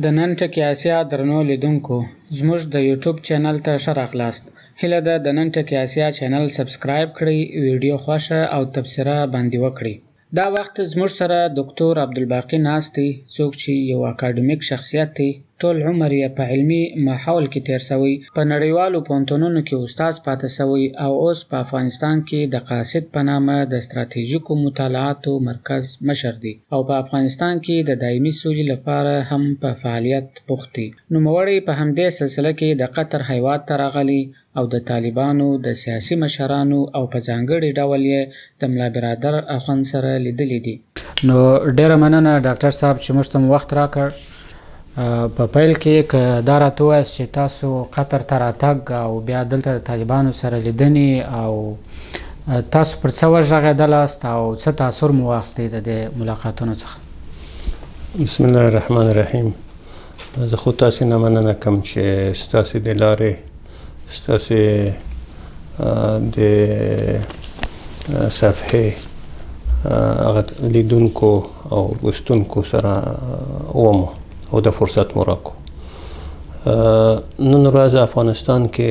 د نن ټکي اسیا درنو لیدونکو زموږ د یوټیوب چینل ته ښه راغلاست. هیله ده د نن ټکي اسیا چینل سبسکرایب کړئ، ویډیو خوښه او تبصره باندې وکړئ. دا وخت زموږ سره ډاکټر عبدالباقي ناست دی، څوک چې یو اکاډمیک شخصیت دی. ټول عمر یې په علمي ماحول کې تیر شوی، په نړیوالو پوهنتونونو کې استاد پاتې شوی او اوس په افغانستان کې د قاصد په نامه د ستراتیژیکو مطالعاتو مرکز مشر دی او په افغانستان کې د دایمي سولې لپاره هم په فعالیت بوخت دی. نوموړی په همدې سلسله کې د قطر هیواد ته راغلی او د طالبانو د سیاسي مشرانو او په ځانګړي ډول یې د ملا برادر اخوند سره لیدلی دي. نو ډیره مننه ډاکټر صاحب چې موږ ته وخت راکړ. په پیل کې که دا راته ووایاست چې تاسو قطر ته راتګ او بیا دلته د طالبانو سره لیدنې او تاسو پر څه وغږېدلاست او څه تاثر مو واخیستی د دې ملاقاتونو څخه؟ بسم الله الرحمن الرحیم. زه خو تاسې نه مننه کوم چې ستاسې د لارې ستاسې د صفحې هغه لیدونکو او لوستونکو سره ومو او د فرصت مو راکړو. نن ورځ افغانستان کې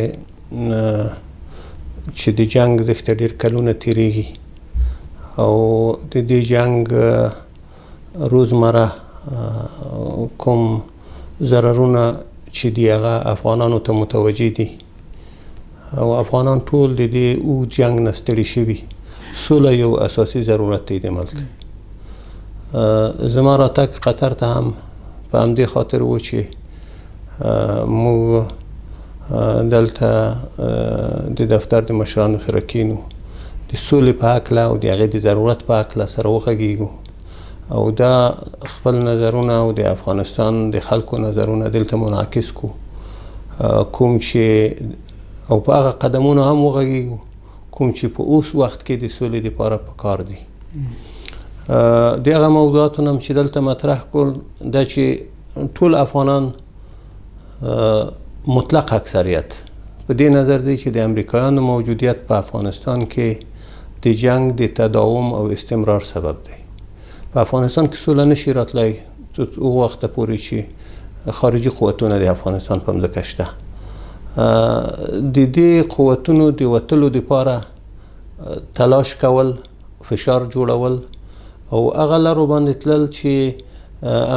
چې د جنګ څخه ډېر کلونه تېرېږي او د دې جنګ روزمره کوم ضررونه چې دی هغه افغانانو ته متوجه دي او افغانان ټول د دې اوږد جنګ نه ستړي شوي. سوله یو اساسي ضرورت دی دلته. زما راتګ قطر ته هم په همدې خاطر و چې موږ دلته د دفتر د مشرانو سره کینو، د سولې په هکله او د هغې د ضرورت په هکله سره وغږېږو او دا خپل نظرونه او د افغانستان د خلکو نظرونه دلته منعکس کو، کوم چې او په هغه قدمونو هم وغږېږو کوم چې په اوس وخت کې د سولې دپاره پکار دي. د هغه موضوعاتو نه چې دلته مطرح کړل دا چې ټول افغانان مطلق اکثریت په دې نظر دی چې د امریکایانو موجودیت په افغانستان کې د جنگ د تداوم او استمرار سبب دی. په افغانستان کې سوله نشي راتلی تر هغه وخته پورې چې خارجي قوتونه د افغانستان په مځکه شته. د دې قوتونو د وتلو دپاره تلاش کول، فشار جوړول او هغه لارو باندې تلل چې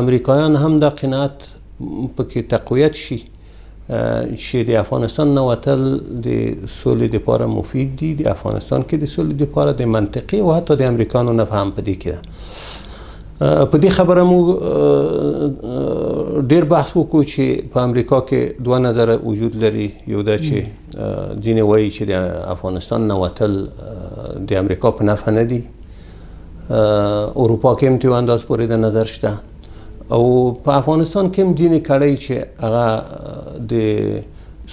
امریکایان هم د قناعت پکې تقویت شي چې د افغانستان نه وتل د سولې دپاره مفید دي. د افغانستان کې د سولې دپاره د منطقي او حتی د امریکایانو نفع هم په دې کې ده. په دې خبره موږ ډېر بحث وکړو چې په امریکا کې دوه نظره وجود لري. یو دا چې ځینې وایي چې د افغانستان نه وتل د امریکا په نفع نه دي. اروپا کې هم یو انداز پورې د نظر شته او په افغانستان کې هم ځینې کړۍ چې هغه د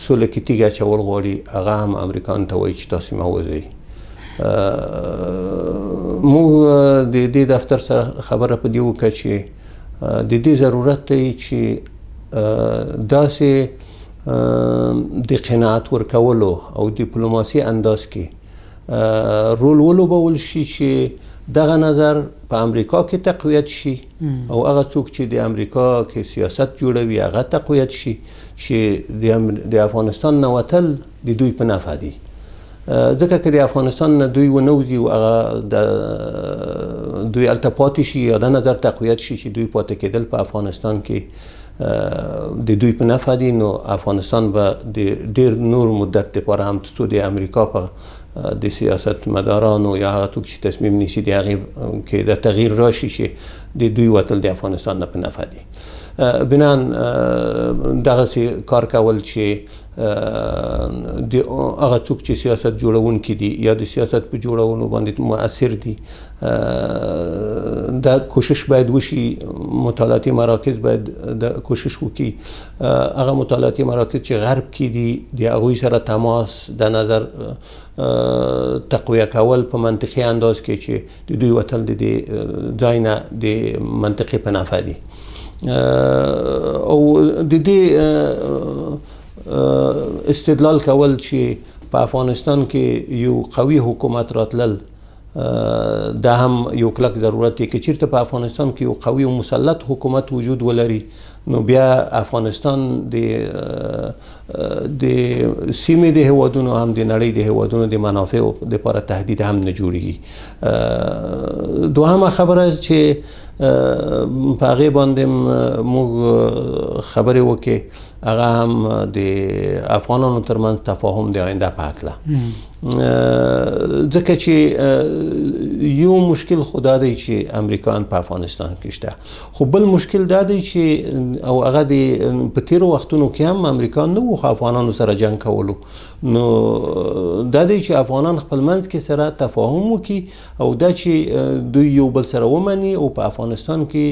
سولې کې تیږه اچول غواړي هغه هم امریکایانو ته وایي چې تاسې مه وځئ. موږ د دې دفتر سره خبره په دې وکړه چې د دې ضرورت دی چې داسې د قناعت ورکولو او ډیپلوماسي انداز کې رول ولوبول شي چې دغه نظر په امریکا کې تقویت شي او هغه څوک چې د امریکا کې سیاست جوړوي هغه تقویت شي چې د افغانستان نه وتل د دوی په نفع دي. ځکه که د افغانستان نه دوی ونه وځي او هغه دوی هلته پاتې شي یا دا نظر تقویت شي چې دوی پاتې کېدل په افغانستان کې د دوی په نفع دي، نو افغانستان به د ډېر نور مدت دپاره هم تر څو د امریکا په د سیاست مدارانو یا هغه څوک چې تصمیم نیسي د هغې کې د تغییر راشي چې د دوی وتل د افغانستان نه په نفع دي. بنان دغسې کار کول چې هغه څوک چې سیاست جوړونکي دي یا د سیاست په جوړولو باندې مؤثر دي دا کوشش باید وشي. مطالعاتي مراکز باید د کوشش وکړي هغه مطالعاتي مراکز چې غرب کې دي د هغوی سره تماس د نظر تقویه کول په منطقي انداز کې چې د دوی وتل د دې ځای نه د منطقي په نفع دي او د دې استدلال کول چې په افغانستان کې یو قوي حکومت راتلل دا هم یو کلک ضرورت دی که چیرته په افغانستان کې یو قوي او مسلط حکومت وجود ولري نو بیا افغانستان د سیمې د هیوادونو هم د نړۍ د هیوادونو د منافعو لپاره تهدید هم نه جوړیږي. دوهمه خبره چې په هغې باندې موږ خبرې وکړې هغه هم د افغانانو ترمنځ تفاهم د آینده په هکله، ځکه چې یو مشکل خو دا دی چې امریکایان په افغانستان کې شته، خو بل مشکل دا دی چې او هغه د په تیرو وختونو کې هم امریکایان نه وو افغانانو سره جنګ کولو، نو دا دی چې افغانان خپل منځ کې سره تفاهم وکړي او دا چې دوی یو بل سره ومني او په افغانستان کې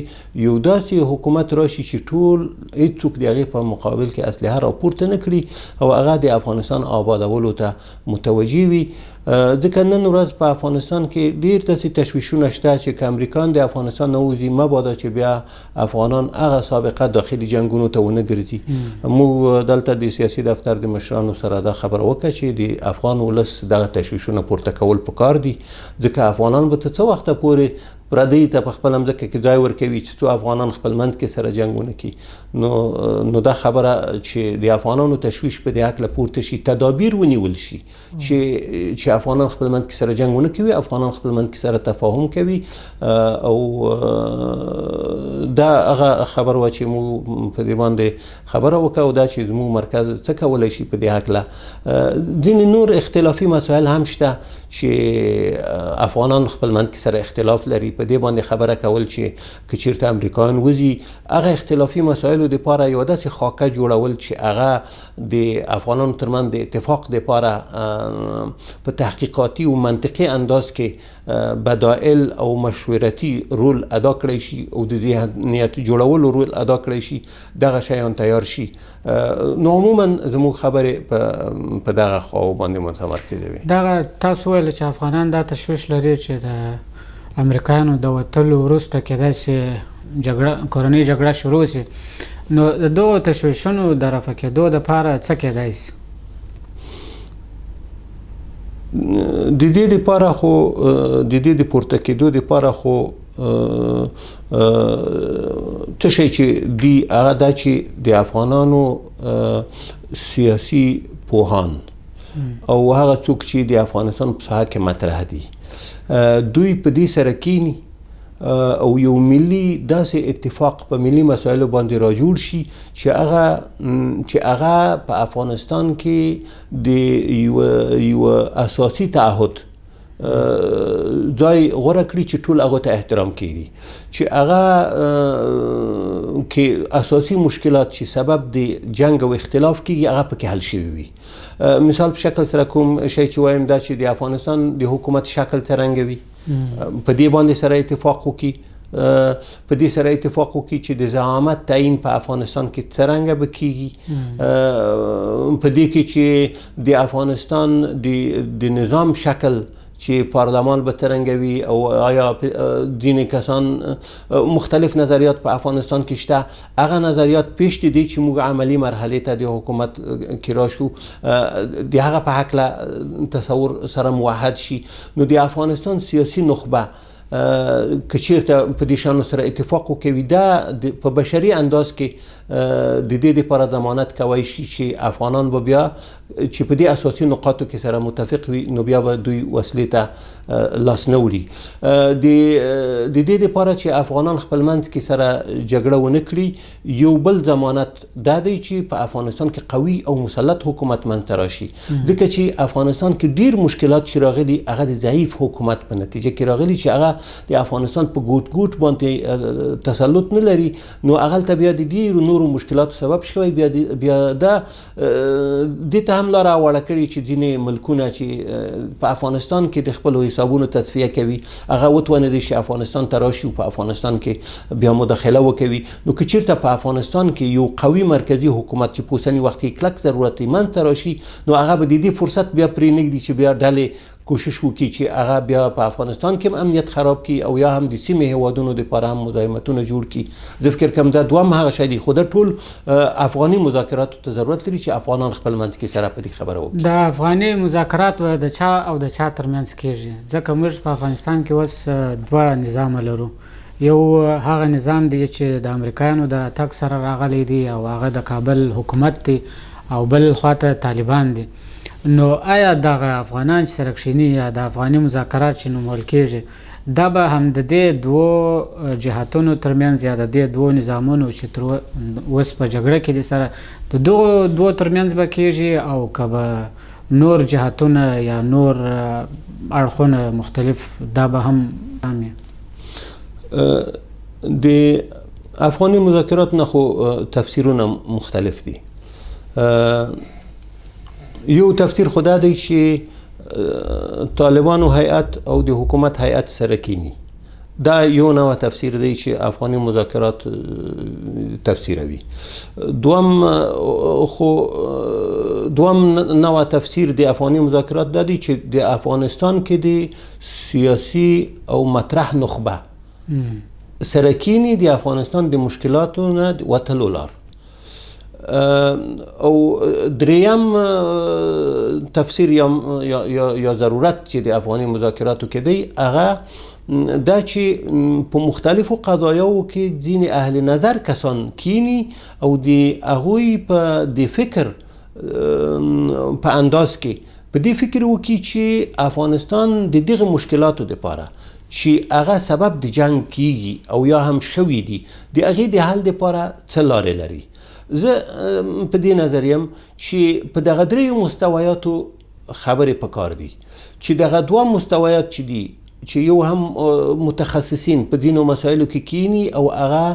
یو داسې حکومت راشي چې ټول هیڅوک د هغې په مقابل کې اسلحه راپورته نه کړي او هغه د افغانستان آبادولو ته متوجه وي. ځکه نن ورځ په افغانستان کې ډېر داسې تشویشونه شته چې که امریکایان د افغانستان نه ووځي مبادا چې بیا افغانان هغه سابقه داخلي جنګونو ته ونه ګرځي. موږ دلته د سیاسي دفتر د مشرانو سره دا خبره وکړه چې د افغان ولس دغه تشویشونه پورته کول پکار دي، ځکه افغانان به تر څه وخته پورې پردی ته په خپل مځکه کې ځای ورکوي چې څو افغانان خپل منځ کې سره جنګونه کوي. نو دا خبره چې د افغانانو تشویش په دې هکله پورته شي، تدابیر ونیول شي چې افغانان خپل منځ کې سره جنګونه کوي، افغانان خپل منځ کې سره تفاهم کوي. او دا هغه خبره وه چې موږ په دې باندې خبره وکړه او دا چې زموږ مرکز څه کولی شي په دې هکله. ځینې نور اختلافي مسایل هم شته چې افغانان خپل منځ کې سره اختلاف لري، په دې باندې خبره کول چې که چیرته امریکایان وځي هغه اختلافي مسایلو دپاره یوه داسې خاکه جوړول چې هغه د افغانانو ترمنځ د اتفاق دپاره په تحقیقاتي او منطقي انداز کې بدائل او مشورتي رول ادا کړی شي او د ذهنیت جوړولو رول ادا کړی شي، دغه شیان تیار شي. نو عموما زموږ خبرې په دغه خواو باندې متمرکزه وي. دغه تاسو ویل چې افغانان دا تشویش لري چې د امریکایانو د وتلو وروسته کېدای شي کورنۍ جګړه شروع شي، نو د دغو تشویشونو د رفع کېدو دپاره څه کېدای شي؟ د دې دپاره خو د دې د پورته کېدو دپاره خو څه شی چې دی هغه دا چې د افغانانو سیاسي پوهان او هغه څوک چې د افغانستان په ساحه کې مطرح دي دوی په دې سره کینی او یو ملي داسې اتفاق په ملي مسایلو باندې راجوړ شي چې هغه په افغانستان کې د یو اساسي تعهد ځای غوره کړي چې ټول هغه ته احترام کړي، چې هغه کې اساسي مشکلات چې سبب د جنگ او اختلاف کېږي هغه پکې حل شوي وي. مثال په شکل سره کوم شی چې وایم دا چې د افغانستان د حکومت شکل څرنګه وي، په دې باندې سره اتفاق وکړي، په دې سره اتفاق وکړي چې د زعامت تعیین په افغانستان کې څرنګه به کېږي، په دې کې چې د افغانستان د نظام شکل چې پارلمان به څرنګه وي او آیا ځینې کسان مختلف نظریات په افغانستان کې شته، هغه نظریات پیش دي چې موږ عملی مرحلې ته د حکومت کې راشو د هغه په هکله تصور سره موحد شي. نو د افغانستان سیاسي نخبه که چیرته په دې شیانو سره اتفاق وکوي دا په بشري انداز کې د دې دپاره ضمانت کولی شي چې افغانان به بیا چې په دې اساسي نقاطو کې سره متفق وي نو بیا به دوی وسلې ته لاس نه وړي. د دې دپاره چې افغانان خپل منځ کې سره جګړه ونه کړي، یو بل ضمانت دا دی چې په افغانستان کې قوي او مسلط حکومت منځته راشي، ځکه چې افغانستان کې ډیر مشکلات چې راغلي هغه د ضعیف حکومت په نتیجه کې راغلي چې هغه د افغانستان په ګوټ ګوټ باندې تسلط نه لري، نو هغلته بیا د ډیرو نورو مشکلاتو سبب شوی، بیا دا دې ته هم لاره هواره کړې چې ځینې ملکونه چې په افغانستان کې د خپلو حسابونو تصفیه کوي هغه وتوانېدی چې افغانستان ته راشي او په افغانستان کې بیا مداخله وکوي. نو که چیرته په افغانستان کې یو قوي مرکزي حکومت چې په اوسني وخت کې کلک ضرورت یې منځته راشي نو هغه به د دې فرصت بیا پرې نږدي چې بیا ډلې کوشش وکړي چې هغه بیا په افغانستان کې هم امنیت خراب کړي او یا هم د سیمې هیوادونو دپاره هم مزاحمتونه جوړ کړي. زه فکر کوم دا دوهم هغه شی دی، خو دا ټول افغاني مذاکراتو ته ضرورت لري چې افغانان خپل منځ کې سره په دې خبره وکړي. د افغاني مذاکرات د چا او د چا ترمنځ کېږي؟ ځکه موږ په افغانستان کې اوس دوه نظام لرو. یو هغه نظام دی چې د امریکایانو د راتګ سره راغلی دی او هغه د کابل حکومت دی، او بل خواته طالبان دي. نو آیا دغه افغانان چې سره کښېني یا د افغاني مذاکرات چې نومول کېږي، دا به هم د دې دوو جهتونو ترمنځ یا د دې دوو نظامونو چې تر اوس په جګړه کې دي سره د دغو دوو ترمنځ به کېږي، او که به نور جهتونه یا نور اړخونه مختلف دا به هم د افغاني مذاکرات نه خو تفسیرونه مختلف دي. یو تفسیر خدا دی چې طالبانو هیئت او د حکومت هیئت سره کینی، دا یو نوع تفسیر دی چې افغاني مذاکرات تفسیروي. دوم نوع تفسیر د افغاني مذاکرات دا دی چې د افغانستان کې د سیاسي او مطرح نخبه سره کینی د افغانستان د مشکلاتو نه وتلو لار. او دریم تفسیر یا ضرورت چې د افغاني مذاکراتو کې دی هغه دا چې په مختلفو قضایاو کې ځینې اهل نظر کسان کینی او د هغوی په د فکر په انداز کې په دې فکر وکړي چې افغانستان د دغه مشکلاتو دپاره چې هغه سبب د جنگ کیږي او یا هم شوي دي د هغې د حل دپاره څه لارې لري. زه په دې نظر یم چې په دغه دریو مستویاتو خبرې پکار دي، چې دغه دوه مستویات چې دي چې یو هم متخصصین په دینو مسایلو کې کینی او هغه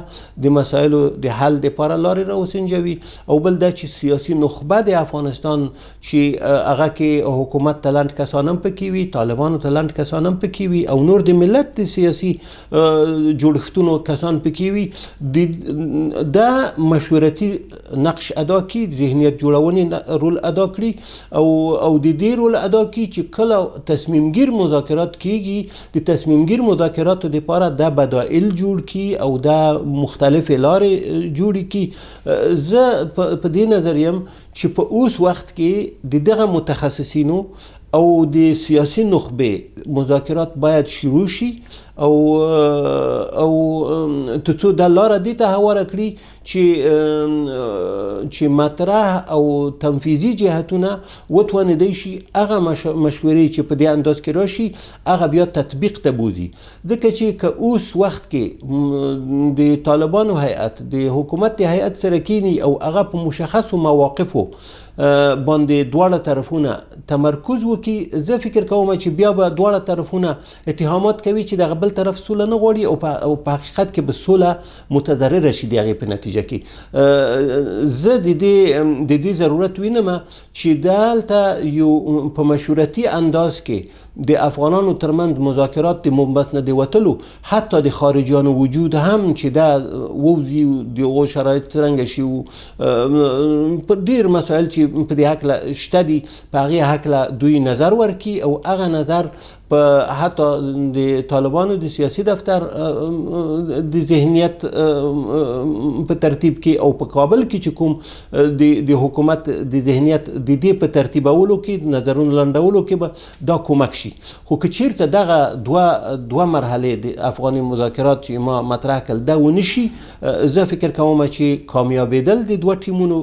د مسایلو د حل دپاره لارې راوسنجوي، او بل دا چې سیاسي نخبه د افغانستان چې هغه کې حکومت ته لنډ کسان هم پکې وي، طالبانو ته لنډ کسان هم پکې وي، او نور د ملت د سیاسي جوړښتونو کسان پکې وي، دا مشورتي نقش ادا کړي، ذهنیت جوړونې رول ادا کړي، او د دې رول ادا کړي چې کله تصمیم گیر مذاکرات کیږي د تصمیم گیر مذاکراتو لپاره دا بدائل جوړ کی او دا مختلف لارې جوړ کی. زه په دې نظر یم چې په اوس وخت کې دغه متخصصینو او د سیاسي نخبه مذاکرات باید شروع شي او ترڅو دا لاره دې ته هواره کړي چې مطرح او تنفیذي جهتونه وتوانیدی شي هغه مشورې چې په دې انداز کې راشي هغه بیا تطبیق ته بوزي. ځکه چې که اوس وخت کې د طالبانو هیئت د حکومت د هیئت سره کینی او هغه په مشخصو مواقفو باندې دواړه طرفونه تمرکز وکړي، زه فکر کوم چې بیا به دواړه طرفونه اتهامات کوي چې دغه بل طرف سوله نه غواړي او په حقیقت کې به سوله متضرره شي د هغې په نتیجه کې. زه د دې ضرورت وینم چې دلته یو په مشورتي انداز کې د افغانانو ترمنځ مذاکرات د منبت نه د وتلو، حتی د خارجیانو وجود هم چې دا ووځي د هغو شرایط څرنګه شي، په ډېر مسایل چې په دې هکله شته دي په هغې هکله دوی نظر ورکړي او هغه نظر په حتی د طالبانو د سیاسي دفتر د ذهنیت په ترتیب کې او په کابل کې چې کوم د حکومت د ذهنیت د دې په ترتیبولو کې نظرونو لنډولو کې به دا کمک شي. خو که چیرته دغه دوه مرحلې د افغاني مذاکرات چې ما مطرح کړل دا ونه شي، زه فکر کوم چې کامیابېدل د دوه ټیمونو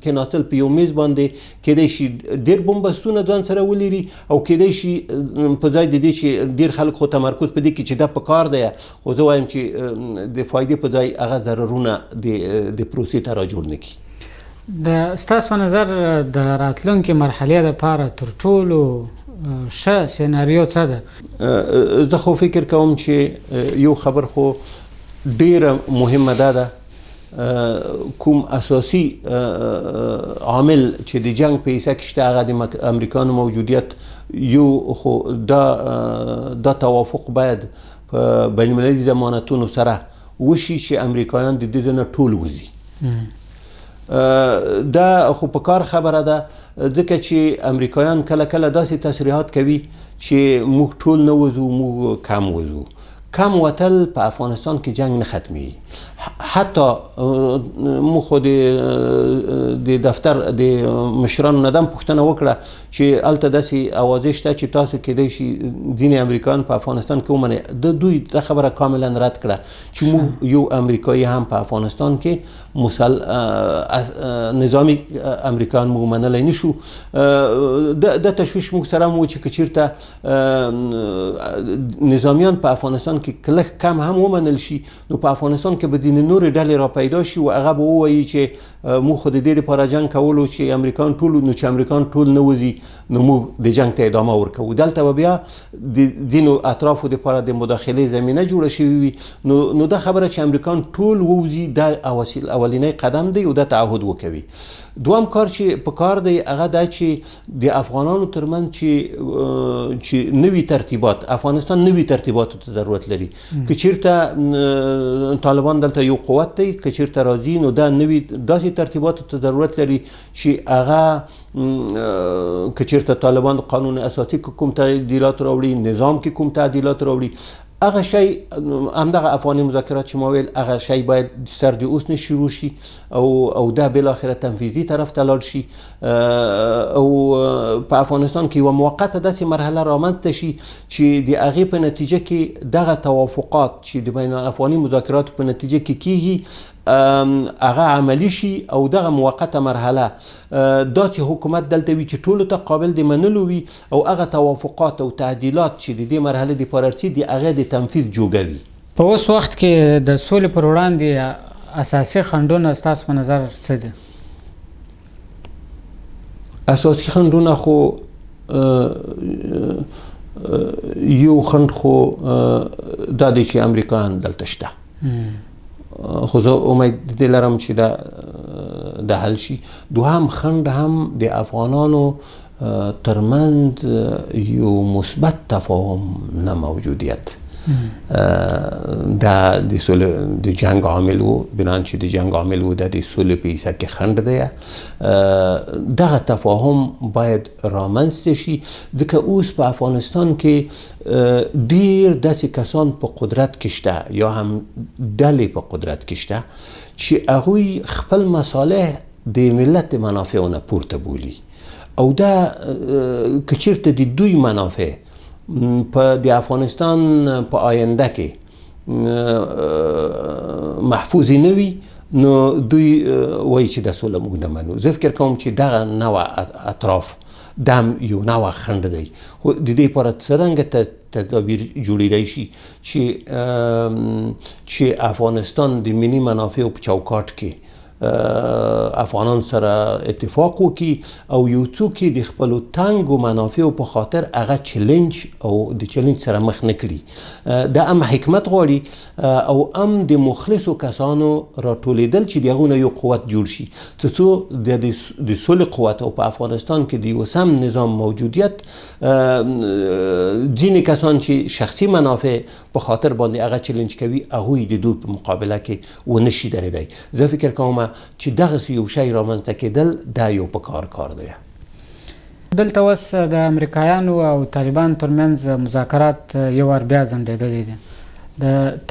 کېناستل په یو میز باندې کېدای شي ډېر بمبستونه ځان سره ولري او کېدای شي په ځای د دې چې ډېر خلک خو تمرکز په دې کې چې دا په کار دی، خو زه وایم چې د فایدې په ځای هغه ضررونه د پروسې ته را جوړ نه کړي. ستاسو په نظر د راتلونکې مرحلې لپاره تر ټولو ښه سیناریو څه ده؟ زه خو فکر کوم چې یو خبر خو ډېره مهمه ده کوم اساسی عامل چې د جنگ په حصه کې شته هغه د امریکانو موجودیت یو، خو دا توافق باید په بین المللي ضمانتونو سره وشي چې امریکایان د دې نه ټول وځي. دا خو په کار خبره ده، ځکه چې امریکایان کله کله داسې تصریحات کوي چې موږ ټول نه وځو، موږ کم وځو. کم وتل په افغانستان کې جنگ نه ختمي. حتی مو خو د دفتر د مشرانو نه دم پوښتنه وکړه چې هلته داسې اوازې شته چې تاسو کېدای شي ځینې امریکایان په افغانستان کې ومنئ. دوی دا خبره کاملا رد کړه چې موږ یو امریکایي هم په افغانستان کې نظامی امریکایان موږ منلی نشو. د تشویش موږ سره هم و چې که چېرته نظامیان په افغانستان کې کلک کم هم ومنل شي، نو په افغانستان کې به د نورې ډلې را پیدا شي و هغه به ووایي چې موږ خو د دې لپاره جنګ کولو چې امریکایان ټول، نو چې امریکایان ټول نه وځي نو موږ د جنګ ته ادامه ورکوو. دلته به بیا د ځینو اطرافو لپاره د مداخلې زمینه جوړه شوې وي. نو دا خبره چې امریکایان ټول ووځي دا اولینی قدم دی او دا تعهد وکوي. دوام کار چې په کار دی هغه دا چې د افغانانو ترمنځ چې نوي ترتیبات، افغانستان نوي ترتیباتو ته ضرورت لري. که چېرته طالبان دلته یو قوت دی، که چېرته راځي نو دا نوي داسې ترتیباتو ته ضرورت لري چې هغه که چېرته طالبان قانون اساسي کې کوم تعدیلات راوړي، نظام کې کوم تعدیلات راوړي، هغه شی همدغه افغاني مذاکرات چې ما ویل هغه شی باید سر د اوس نه شروع شي او دا بالاخره تنفیذي طرف ته لاړ شي او په افغانستان کې یوه موقته داسې مرحله رامنځته شي چې د هغې په نتیجه کې دغه توافقات چې د بین الافغاني مذاکراتو په نتیجه کې کیږي هغه عملی شي او دغه موقته مرحله داسې حکومت دلته وي چې ټولو ته قابل د منلو وي او هغه توافقات او تعدیلات چې د دې مرحلې دپاره راځي د هغې د تنفیذ جوګه وي. په اوس وخت کې د سولې پر وړاندې اساسي خنډونه ستاسو په نظر څه دي؟ اساسي خنډونه خو یو خنډ خو دا دی چې امریکایان دلته شته، خو زه امید دې لرم چې دا حل شي. دوهم خنډ هم د افغانانو ترمنځ یو مثبت تفاهم نه موجودیت. دا د جنگ عامل و، بنان چې د جنگ عامل و دا د سولې په حصه کې خنډ دی. دغه تفاهم باید رامنځته شي، ځکه اوس په افغانستان کې ډیر داسې کسان په قدرت کې شته یا هم ډلې په قدرت کې شته چې هغوی خپل مصالح د ملت منافعو نه پورته بولي او دا که چېرته د دوی منافع د افغانستان په آینده کې محفوظ نه وي نو دوی وایي چې دا سوله موږ نه منو. زه فکر کوم چې دغه نوع اطراف دم یو نوع خنډ دی، خو د دې لپاره څرنګه تدابیر جوړېدای شي چې افغانستان د ملي منافعو په چوکاټ کې افغانان سره اتفاق وکړي او یو څوک د خپلو تنګو منافعو په خاطر هغه چلنج او د چلنج سره مخ نه کړي. دا هم حکمت غواړي او هم د مخلصو کسانو راټولېدل چې د هغو نه یو قوت جوړ شي، تر څو د سولې قوت او په افغانستان کې د یو سم نظام موجودیت ځینې کسان چې شخصي منافع په خاطر باندې هغه چلنج کوي هغوی د دوی په مقابله کې ونه شي درېدی. زه فکر کوم چې دغسې یو شی رامنځته کېدل دا یو پکار کار دی. دلته اوس د امریکایانو او طالبانو ترمنځ مذاکرات یو وار بیا ځنډېدلي دي.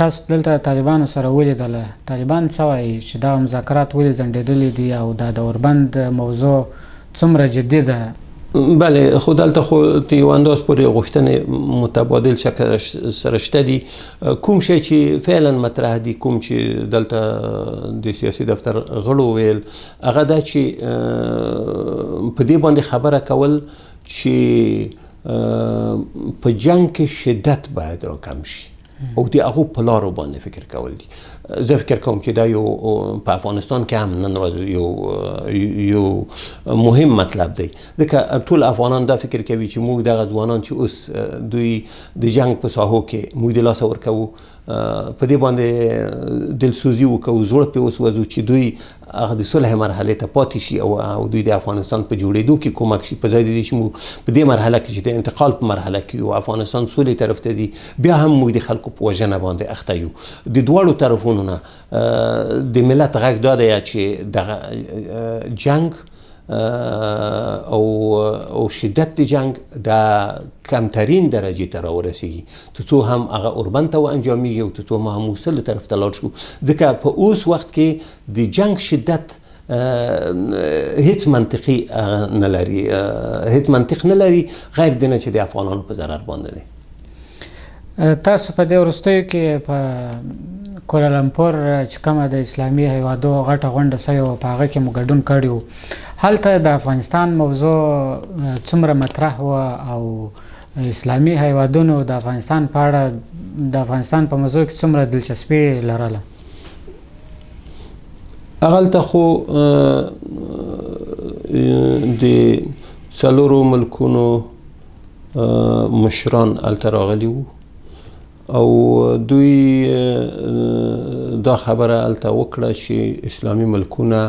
تاسو دلته طالبانو سره ولیدله، طالبان څه وایي چې دا مذاکرات ولې ځنډېدلي دي او دا د اوربند موضوع څومره جدي ده؟ بله، خو دلته خو د یو انداز پورې غوښتنې متبادل شکل سره شته دي. کوم شی چې فعلا مطرح دي، کوم چې دلته د سیاسي دفتر غړو ویل، هغه دا چې په دې باندې خبره کول چې په جنگ کې شدت باید راکم شي او د هغو په لارو باندې فکر کول دي. زه فکر کوم چې دا یو په افغانستان کې هم نن ورځ یو مهم مطلب دی، ځکه ټول افغانان دا فکر کوي چې موږ دغه ځوانان چې اوس دوی د جنگ په ساحو کې موږ د لاسه ورکوو، په دې باندې دلسوزي وکړو، زړه پرې وسوځو چې دوی هغه د صلح مرحلې ته پاتې شي او دوی د افغانستان په جوړېدو کې کومک شي، په ځای د دې چې موږ په دې مرحله کې چې د انتقال په مرحله کې یو افغانستان سولې طرف ته ځي، بیا هم موږ د خلکو په وژنه باندې اخته یو. د دواړو طرفونو کارونو نه د ملت غږ دا دی چې دغه جنگ او شدت د جنگ د کمترین درجې ته راورسیږي تر څو هم هغه اوربند ته وانجامیږي او تر څو ما هم موصل طرف ته لاړ شو ځکه په اوس وخت کې د جنگ شدت هیڅ منطقي نه لري هیڅ منطق نه لري غیر دینه چې د افغانانو په ضرر باندې دی. تاسو په دې وروستیو کې په کولالمپور چې کومه د اسلامي هیوادو غټه غونډه سوې وه په هغه کې مو ګډون کړی و. هلته د افغانستان موضوع څومره مطرح وه او اسلامي هیوادونو د افغانستان په اړه د افغانستان په موضوع کې څومره دلچسپي لرله؟ هغلته خو د څلورو ملکونو مشران هلته راغلي وو او دوی دا خبره هلته وکړه چې اسلامي ملکونه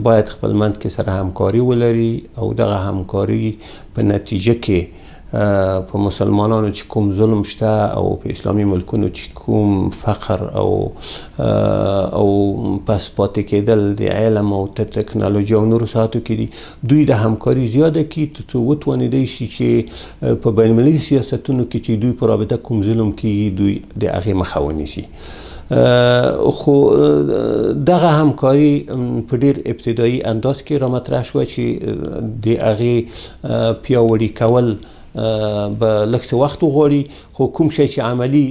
باید خپل منځ کې سره همکاري ولري او دغه همکاري په نتیجه کې په مسلمانانو چې کوم ظلم شته او په اسلامي ملکونو چې کوم فقر او پس پاتې کېدل د علم او تکنالوژي او نورو ساحاتو کې دي دوی د همکاري زیاده کړي تر څو وتوانیدی شي چې په بین المللي سیاستونو کې چې دوی په رابطه کوم ظلم کېږي دوی د هغې مخه ونیسي. خو دغه همکاري په ډیر ابتدایي انداز کې را مطرح شوه چې د هغې پیاوړي کول به لږ څه وخت وغواړي خو کوم شی چې عملي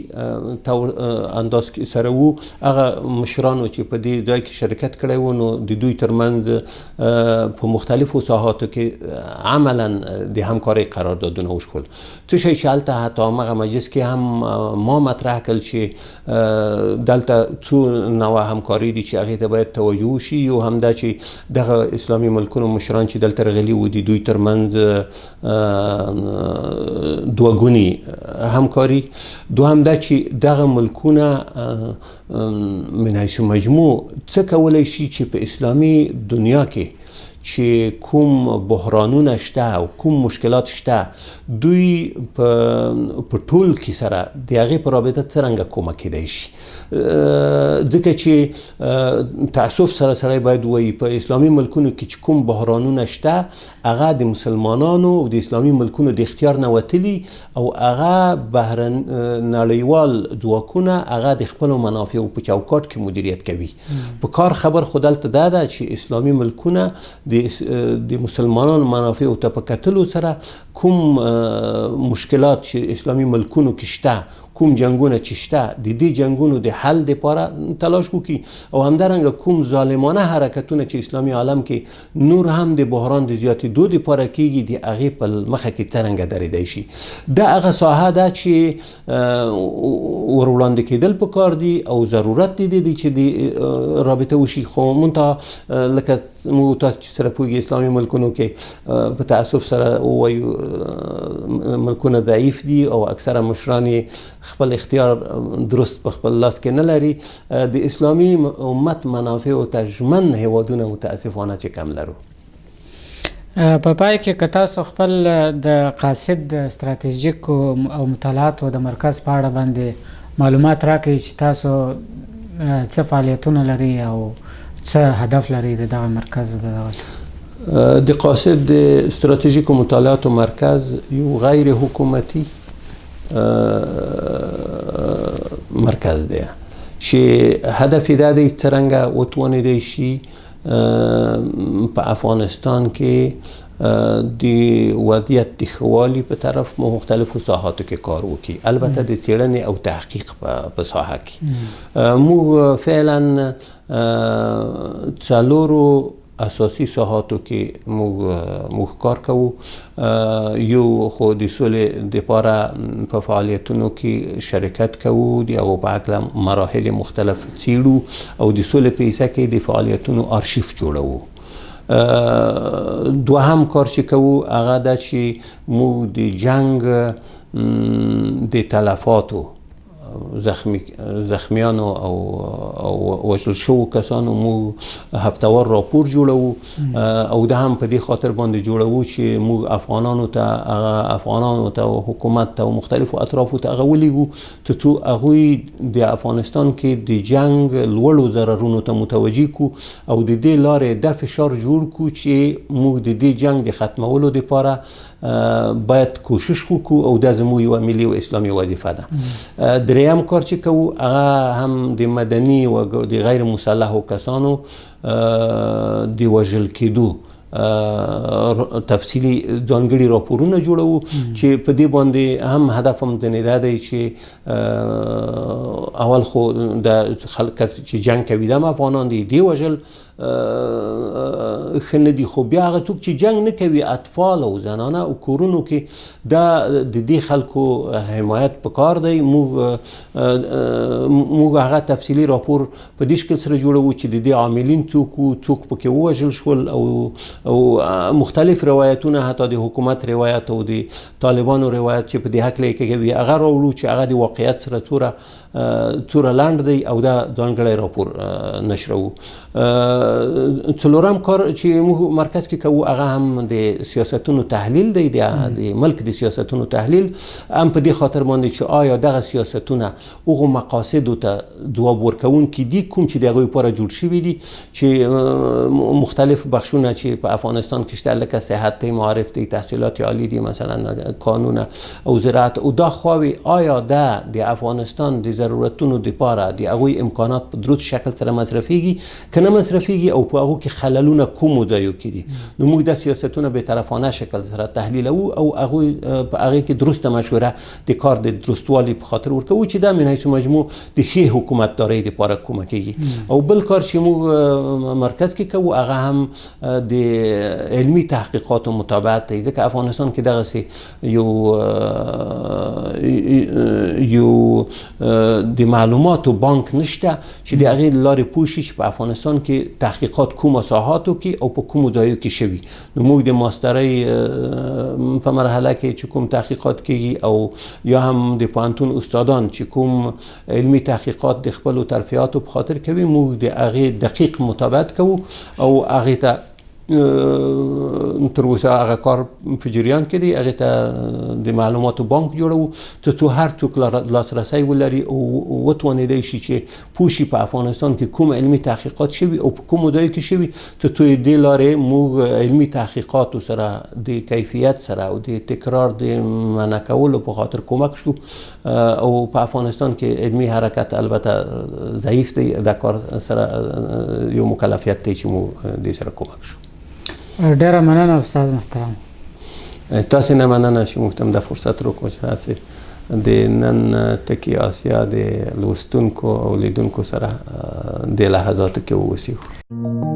انداز کې سره وو هغه مشرانو چې په دې ځای کې شرکت کړی و نو د دوی ترمنځ په مختلفو ساحاتو کې عملا د همکارۍ قراردادونه وشول. څه شی چې هلته حتی همغه مجلس کې هم ما مطرح کړل چې دلته څو نوع همکاري دي چې هغې ته باید توجه وشي. یو هم دا چې دغه اسلامي ملکونو مشران چې دلته راغلي وو د دوی ترمنځ دوه ګونی همکاري، دوهم دا چې دغه ملکونه من حیث مجموع څه کولی شي چې په اسلامي دنیا کې چې کوم بحرانونه شته او کوم مشکلات شته دوی په ټول کې سره د هغې په رابطه څرنګه کومک کیدی شي. ځکه چې تاسف سره سړی باید وایي په اسلامي ملکونو کې چې کوم بحرانونه شته هغه د مسلمانانو او د اسلامي ملکونو د اختیار نه وتلي او هغه نړیوال ځواکونه هغه د خپلو منافعو په چوکاټ کې مدیریت کوي. په کار خبر خو دلته دا ده چې اسلامي ملکونه د مسلمانانو منافعو ته په کتلو سره کوم مشکلات چې اسلامي ملکونو کې شته کوم جنگونه چې شته د دې جنگونو د حل دپاره تلاش وکړي او همدارنګه کوم ظالمانه حرکتونه چې اسلامي عالم کې نور هم د بحران د زیاتېدو دپاره کېږي د هغې په مخه کې څرنګه درېدی شي. دا هغه ساحه ده چې ور وړاندې کېدل پکار دي او ضرورت دی چې د رابطه وشي. خو منتها لکه موږ تاسو چې سره پوهېږي اسلامي ملکونو کې په تعصب سره ووایو ملکونه ضعیف دي او اکثره مشران خپل اختیار درست په خپل لاس کې نه لري. د اسلامي امت منافع او تژمن هیوادونه متاسفانه چې کم لرو. په پای کې که تاسو خپل د قاصد استراتیژیک او مطالعاتو د مرکز په اړه باندې معلومات راکړئ چې تاسو څه فعالیتونه لري او څه هدف لري د دغه مرکز د قاصد د استراتیژیک و مطالعاتو مرکز یو غیر حکومتي مرکز دی چې هدف یې دا دی څرنګه وتوانیدی شي په افغانستان کې د وضعیت د ښه والي په طرف مختلفو ساحاتو کې کار وکړي، البته د څېړنې او تحقیق په ساحه کې. موږ فعلا څلورو اساسي ساحاتو کې موږ کار کوو. یو خو د سولې دپاره په فعالیتونو کې شرکت کوو، د هغو په هکله مراحل مختلف څیړو او د سولې په حصه کې د فعالیتونو آرشیف جوړوو. دوهم کار چې کوو هغه ده چې موږ د جنگ د تلفاتو زخمیانو او وژل شوو کسانو موږ هفتهوار راپور جوړوو او دا هم په دې خاطر باندې جوړوو چې موږ افغانانو ته او حکومت ته او مختلفو اطرافو ته هغه ولیږو تر څو هغوی د افغانستان کې د جنگ لوړو ضررونو ته متوجه کو او د دې لارې د فشار جوړ کو چې موږ د دې جنگ د ختمولو لپاره باید کوشش وکړو او دا زموږ یوه ملي او اسلامي وظیفه ده. دریم کار چې کوو هغه هم د مدني او د غیر مسلحو کسانو د وژل کېدو تفصیلی ځانګړي راپورونه جوړوو چې په دې باندې هم هدف هم د دا دی چې اول خو د خلک چې جنگ کوي د افغانان دي وژل ښه نه دي، خو بیا هغه څوک چې جنگ نه کوي اطفال او زنانه او کورونو کې دا د دې خلکو حمایت پکار دی. موږ هغه تفصیلي راپور په دې شکل سره جوړوو چې د دې عاملین څوک پکې ووژل شول او مختلف روایتونه حتی د حکومت روایت او د طالبانو روایت چې په دې هکله یې کوي هغه راوړو چې هغه د واقعیت سره څوره لاند دی او دا ځانګړی راپور نشروو. څلورم کار چې موږ مرکز کې کوو هغه هم د سیاستونو تحلیل دی، د ملک د سیاستونو تحلیل هم په دې خاطر باندې چې آیا دغه سیاستونه هغو مقاصدو ته ځواب ورکوونکي دي کوم چې د هغوی لپاره جوړ شوي دي، چې مختلف بخشونه چې په افغانستان کې شته لکه صحت دی، معارف دی، تحصیلات عالی دی، مثلا قانون او زراعت او دا خواوې آیا د افغانستان د ضرورتونو لپاره د هغوی امکانات په درست شکل سره مصرفیږي که نه مصرفیږي او په هغو کې خللونه کومو ځایو کې دي. نو موږ دا سیاستونه به طرفانه شکل سره تحلیلوو او هغوی په هغې کې درسته مشوره د کار د درستوالي په خاطر ورکوو چې دا من حیث مجموع د ښې حکومتدارۍ لپاره کمکیږي. او بل کار چې موږ مرکز کې کوو هغه هم د علمي تحقیقاتو مطابقت دی، ځکه افغانستان کې دغسې یو د معلوماتو بانک نشته چې د هغې لارې پوه شي چې په افغانستان کې تحقیقات کومو ساحاتو کې او په کومو ځایو کې شوي. نو موږ د ماسترۍ په مرحله کې چې کوم تحقیقات کېږي او یا هم د پوهنتون استادان چې کوم علمي تحقیقات د خپلو ترفیعاتو په خاطر کوي موږ د هغې دقیق مطابقت کوو او هغې ته تر اوسه هغه کار په جریان کې دی، هغې ته د معلوماتو بانک جوړوو تر څو هر څوک لاسرسی ولري او وتوانېدی شي چې پوه شي په افغانستان کې کوم علمي تحقیقات شوي او په کومو ځایو کې شوي تر څو دې لارې موږ علمي تحقیقاتو سره د کیفیت سره او د تکرار د منع کولو په خاطر کمک شو. او په افغانستان کې علمي حرکت البته ضعیف دی، دا کار سره یو مکلفیت دی چې موږ دې سره کمک شو. ډیره مننه استاد محترم. تاسې نه مننه چې موږ ته دا فرصت راکړو چې تاسې د نن ټکي آسیا د لوستونکو او لیدونکو سره د لحظاتو کې واوسو.